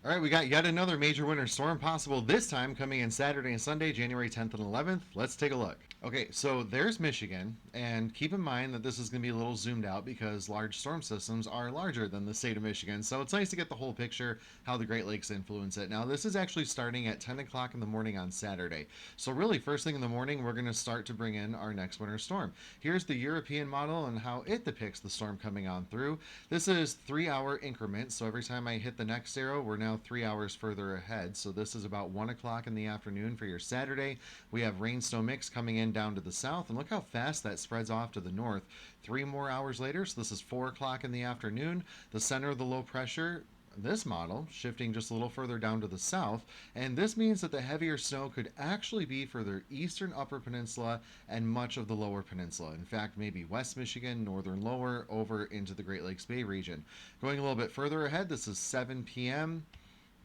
All right, we got yet another major winter storm possible, this time coming in Saturday and Sunday, January 10th and 11th. Let's take a look. Okay, so there's Michigan, and keep in mind that this is going to be a little zoomed out because large storm systems are larger than the state of Michigan. So it's nice to get the whole picture, how the Great Lakes influence it. Now, this is actually starting at 10 o'clock in the morning on Saturday. So, really, first thing in the morning, we're going to start to bring in our next winter storm. Here's the European model and how it depicts the storm coming on through. This is 3 hour increments, so every time I hit the next arrow, we're now 3 hours further ahead. So this is about 1 o'clock in the afternoon for your Saturday. We have rain snow mix coming in down to the south, and look how fast that spreads off to the north. 3 more hours later, so this is 4 o'clock in the afternoon. The center of the low pressure, this model shifting just a little further down to the south, and this means that the heavier snow could actually be for the eastern upper peninsula and much of the lower peninsula. In fact, maybe West Michigan, northern lower, over into the Great Lakes Bay region. Going a little bit further ahead, this is 7 p.m.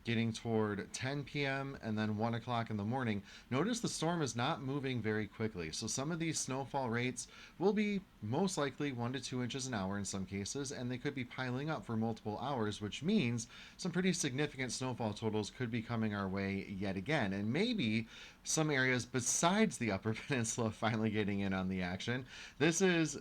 getting toward 10 p.m. and then 1 o'clock in the morning. Notice the storm is not moving very quickly, so some of these snowfall rates will be most likely 1 to 2 inches an hour in some cases, and they could be piling up for multiple hours, which means some pretty significant snowfall totals could be coming our way yet again, and maybe some areas besides the Upper Peninsula finally getting in on the action. This is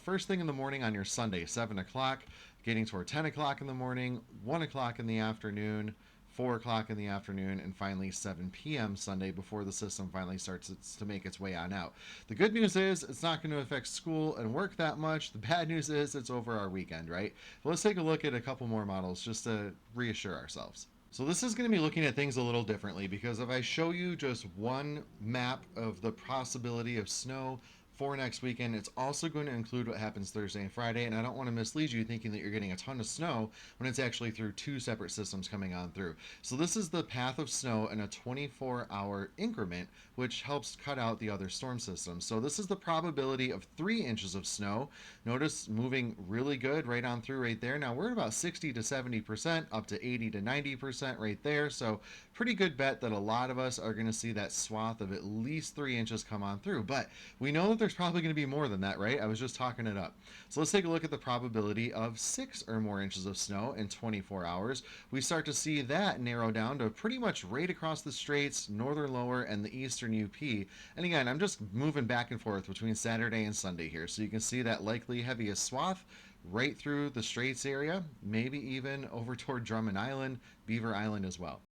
first thing in the morning on your Sunday, 7 o'clock, getting toward 10 o'clock in the morning, 1 o'clock in the afternoon, 4 o'clock in the afternoon, and finally 7 p.m. Sunday before the system finally starts to make its way on out. The good news is it's not going to affect school and work that much. The bad news is it's over our weekend, right? But let's take a look at a couple more models just to reassure ourselves. So this is going to be looking at things a little differently because if I show you just one map of the possibility of snow for next weekend, it's also going to include what happens Thursday and Friday, and I don't want to mislead you thinking that you're getting a ton of snow when it's actually through two separate systems coming on through. So this is the path of snow in a 24-hour increment, which helps cut out the other storm systems. So this is the probability of 3 inches of snow. Notice moving really good right on through right there. Now we're at about 60 to 70%, up to 80 to 90% right there. So pretty good bet that a lot of us are going to see that swath of at least 3 inches come on through. But we know that there's probably going to be more than that, right? I was just talking it up. So let's take a look at the probability of 6 or more inches of snow in 24 hours. We start to see that narrow down to pretty much right across the straits, northern lower, and the eastern UP. And again, I'm just moving back and forth between Saturday and Sunday here. So you can see that likely heaviest swath right through the straits area, maybe even over toward Drummond Island, Beaver Island as well.